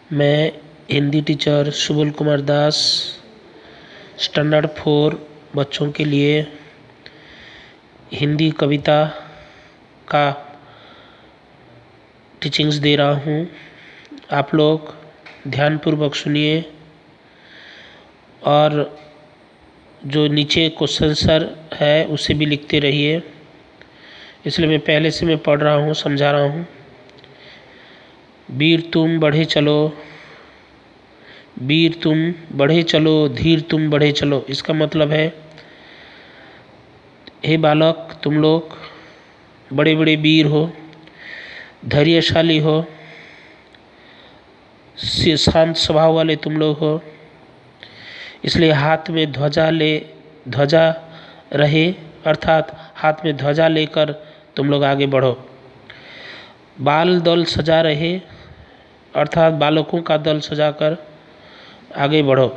मैं Hindi teacher Subol Kumar Das standard 4 बच्चों के लिए हिंदी कविता का टीचिंग्स दे रहा हूँ। आप लोग ध्यानपूर्वक सुनिए और जो नीचे क्वेश्चन आंसर है उसे भी लिखते रहिए। इसलिए मैं पहले से मैं पढ़ रहा हूँ, समझा रहा हूँ। वीर तुम बढ़े चलो, वीर तुम बढ़े चलो, धीर तुम बढ़े चलो। इसका मतलब है, हे बालक, तुम लोग बड़े बड़े वीर हो, धैर्यशाली हो, शांत स्वभाव वाले तुम लोग हो। इसलिए हाथ में ध्वजा रहे, अर्थात हाथ में ध्वजा लेकर तुम लोग आगे बढ़ो। बाल दल सजा रहे, अर्थात बालकों का दल सजाकर आगे बढ़ो।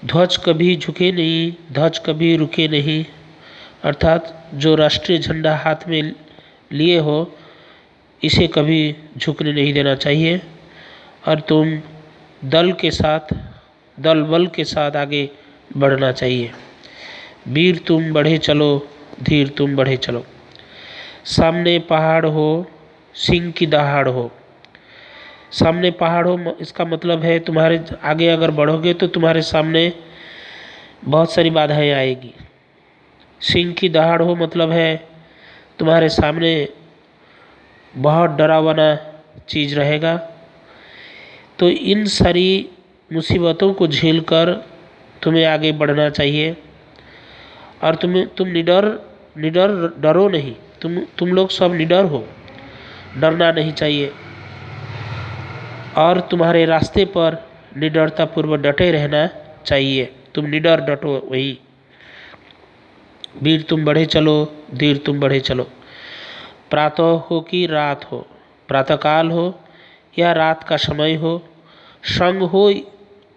ध्वज कभी झुके नहीं, ध्वज कभी रुके नहीं, अर्थात जो राष्ट्रीय झंडा हाथ में लिए हो इसे कभी झुकने नहीं देना चाहिए और तुम दल बल के साथ आगे बढ़ना चाहिए। वीर तुम बढ़े चलो, धीर तुम बढ़े चलो। सामने पहाड़ हो, सिंह की दहाड़ हो। सामने पहाड़ हो, इसका मतलब है तुम्हारे आगे अगर बढ़ोगे तो तुम्हारे सामने बहुत सारी बाधाएं आएगी। सिंह की दहाड़ हो मतलब है तुम्हारे सामने बहुत डरावना चीज़ रहेगा। तो इन सारी मुसीबतों को झेलकर तुम्हें आगे बढ़ना चाहिए और तुम निडर डरो नहीं। तुम लोग सब निडर हो, डरना नहीं चाहिए और तुम्हारे रास्ते पर निडरतापूर्वक डटे रहना चाहिए। तुम निडर डटो वही। वीर तुम बढ़े चलो, धीर तुम बढ़े चलो। प्रातः हो कि रात हो, प्रातःकाल हो या रात का समय हो, संग हो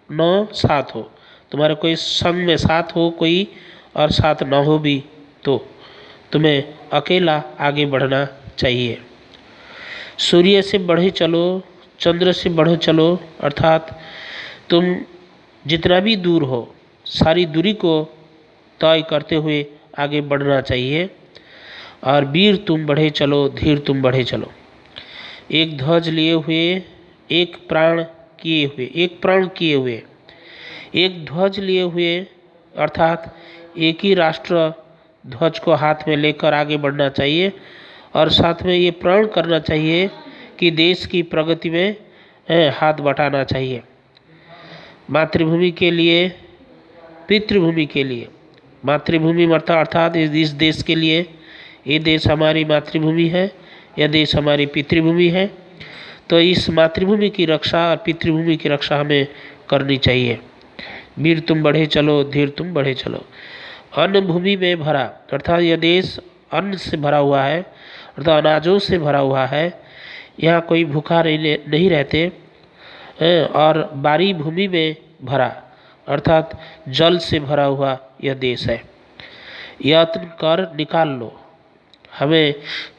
न साथ हो। तुम्हारे कोई संग में साथ हो कोई और साथ न हो भी तो तुम्हें अकेला आगे बढ़ना चाहिए। सूर्य से बढ़े चलो, चंद्र से बढ़े चलो, अर्थात तुम जितना भी दूर हो सारी दूरी को तय करते हुए आगे बढ़ना चाहिए। और वीर तुम बढ़े चलो, धीर तुम बढ़े चलो। एक ध्वज लिए हुए, एक प्राण किए हुए, एक प्रण किए हुए, एक ध्वज लिए हुए, अर्थात एक ही राष्ट्र ध्वज को हाथ में लेकर आगे बढ़ना चाहिए और साथ में ये प्रण करना चाहिए कि देश की प्रगति में हाथ बटाना चाहिए। मातृभूमि के लिए, पितृभूमि के लिए। मातृभूमि अर्थात इस देश के लिए, ये देश हमारी मातृभूमि है, यह देश हमारी पितृभूमि है। तो इस मातृभूमि की रक्षा और पितृभूमि की रक्षा हमें करनी चाहिए। वीर तुम बढ़े चलो, धीर तुम बढ़े चलो। अन्न भूमि में भरा, अर्थात यह देश अन्न से भरा हुआ है, अर्थात अनाजों से भरा हुआ है। यहाँ कोई भूखा नहीं रहते। और बारी भूमि में भरा, अर्थात जल से भरा हुआ यह देश है। यत्न कर निकाल लो, हमें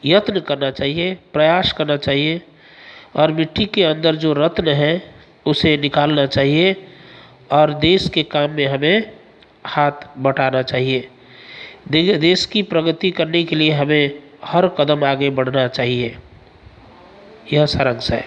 यत्न करना चाहिए, प्रयास करना चाहिए और मिट्टी के अंदर जो रत्न है उसे निकालना चाहिए और देश के काम में हमें हाथ बटाना चाहिए। देश की प्रगति करने के लिए हमें हर कदम आगे बढ़ना चाहिए। यह सारांश है।